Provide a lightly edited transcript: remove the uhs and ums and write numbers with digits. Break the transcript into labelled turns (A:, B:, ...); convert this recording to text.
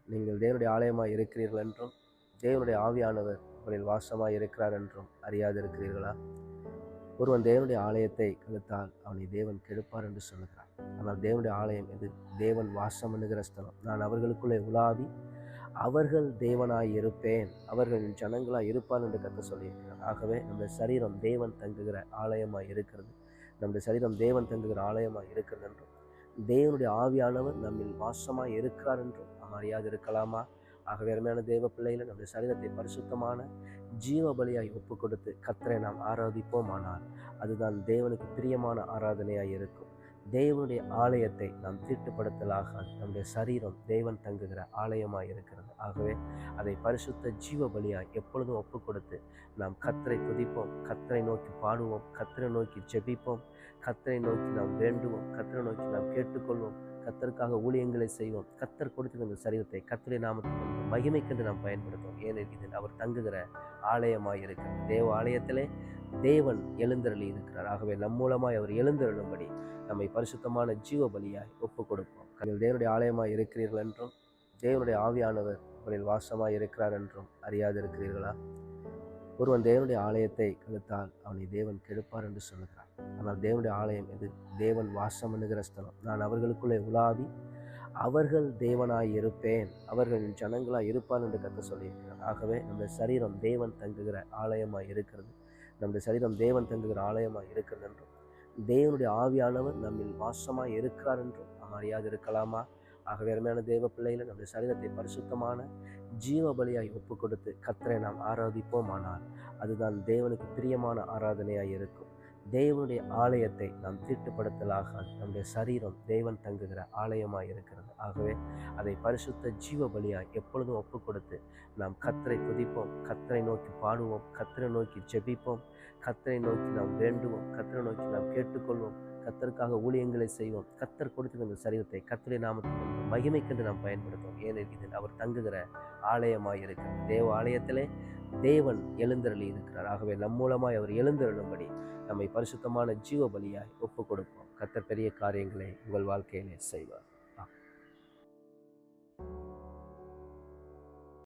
A: நீங்கள் தேவனுடைய ஆலயமாய் இருக்கிறீர்கள் என்றும் தேவனுடைய ஆவியானவர் உங்களில் வாசமாய் இருக்கிறார் என்றும் அறியாதிருக்கிறீர்களா? ஒருவன் தேவனுடைய ஆலயத்தை கெடுத்தால் அவனை தேவன் கெடுப்பார் என்று சொல்லுகிறார். ஆனால் தேவனுடைய ஆலயம் எது? தேவன் வாசம் பண்ணுகிற ஸ்தலம். நான் அவர்களுக்குள்ளே உலாவி அவர்கள் தேவனாய் இருப்பேன், அவர்கள் ஜனங்களாய் இருப்பார் என்று கர்த்தர் சொல்லியிருக்கிறார். ஆகவே நம்முடைய சரீரம் தேவன் தங்குகிற ஆலயமாய் இருக்கிறது. நம்முடைய சரீரம் தேவன் தங்குகிற ஆலயமாய் இருக்கிறது என்றும் தேவனுடைய ஆவியானவர் நம்மில் வாசமாய் இருக்கிறார் என்றும் நாம் அறியாது இருக்கலாமா? ஆகவே அருமையான தேவ பிள்ளைகளை நம்முடைய சரீரத்தை பரிசுத்தமான ஜீவ பலியாய் ஒப்பு கொடுத்து கர்த்தரை நாம் ஆராதிப்போமானால் அதுதான் தேவனுக்கு பிரியமான ஆராதனையாய் இருக்கும். தேவனுடைய ஆலயத்தை நாம் தீட்டுப்படுத்தலாகாது. நம்முடைய சரீரம் தேவன் தங்குகிற ஆலயமாய் இருக்கிறது. ஆகவே அதை பரிசுத்த ஜீவ பலியாய் எப்பொழுதும் ஒப்பு கொடுத்து நாம் கர்த்தரை துதிப்போம், கர்த்தரை நோக்கி பாடுவோம், கர்த்தரை நோக்கி ஜெபிப்போம், கர்த்தரை நோக்கி நாம் வேண்டுவோம், கர்த்தரை நோக்கி நாம் கேட்டுக்கொள்வோம், கர்த்தருக்காக ஊழியங்களை செய்வோம். கர்த்தர் கொடுத்திருந்த சரீரத்தை கர்த்தருடைய நாமத்துக்கு மகிமைக்கென்று நாம் பயன்படுத்துவோம். ஏனெனில் இதில் அவர் தங்குகிற ஆலயமாய் இருக்கிறார். தேவ ஆலயத்திலே தேவன் எழுந்தருளி இருக்கிறார். ஆகவே நம் மூலமாய் அவர் எழுந்தருளும்படி நம்மை பரிசுத்தமான ஜீவ பலியாய் ஒப்பு கொடுப்போம். தேவனுடைய ஆலயமாய் இருக்கிறீர்கள் என்றும் தேவனுடைய ஆவியானவர் உங்களில் வாசமாய் இருக்கிறார் என்றும் அறியாதிருக்கிறீர்களா? ஒருவன் தேவனுடைய ஆலயத்தை கெடுத்தால் அவனை தேவன் கெடுப்பார் என்று சொல்லுகிறார். ஆனால் தேவனுடைய ஆலயம் எது? தேவன் வாசம் பண்ணுகிற ஸ்தலம். நான் அவர்களுக்குள்ளே உலாவி அவர்கள் தேவனாய் இருப்பேன், அவர்கள் ஜனங்களாய் இருப்பார் என்று கர்த்தர் சொல்லியிருக்கிறார். ஆகவே நம்முடைய சரீரம் தேவன் தங்குகிற ஆலயமாய் இருக்கிறது. நம்முடைய சரீரம் தேவன் தங்குகிற ஆலயமாய் இருக்கிறது என்றும் தேவனுடைய ஆவியானவர் நம்மில் வாசமாய் இருக்கிறார் என்றும் நாம் அறியாது இருக்கலாமா? ஆகவே அருமையான தேவ பிள்ளைகளை நம்முடைய சரீரத்தை பரிசுத்தமான ஜீவ பலியாய் ஒப்பு கொடுத்து கர்த்தரை நாம் ஆராதிப்போமானால் அதுதான் தேவனுக்கு பிரியமான ஆராதனையாய் இருக்கும். தேவனுடைய ஆலயத்தை நாம் தீட்டுப்படுத்தலாகாது. நம்முடைய சரீரம் தேவன் தங்குகிற ஆலயமாய் இருக்கிறது. ஆகவே அதை பரிசுத்த ஜீவ பலியாய் எப்பொழுதும் ஒப்பு கொடுத்து நாம் கர்த்தரை துதிப்போம், கர்த்தரை நோக்கி பாடுவோம், கர்த்தரை நோக்கி ஜெபிப்போம், கர்த்தரை நோக்கி நாம் வேண்டுவோம், கர்த்தரை நோக்கி நாம் கேட்டுக்கொள்வோம், கர்த்தருக்காக ஊழியங்களை செய்வோம். கர்த்தர் கொடுத்திருந்த சரீரத்தை கர்த்தருடைய நாமத்துக்கு மகிமைக்கென்று நாம் பயன்படுத்துவோம். ஏனெனில் இதில் அவர் தங்குகிற ஆலயமாய் இருக்கிறார். தேவ ஆலயத்திலே தேவன் எழுந்தருளி இருக்கிறார். ஆகவே நம் மூலமாய் அவர் எழுந்தருளும்படி நம்மை பரிசுத்தமான ஜீவ பலியாய் ஒப்பு கொடுப்போம். கர்த்தர் பெரிய காரியங்களை உங்கள் வாழ்க்கையிலே செய்வார்.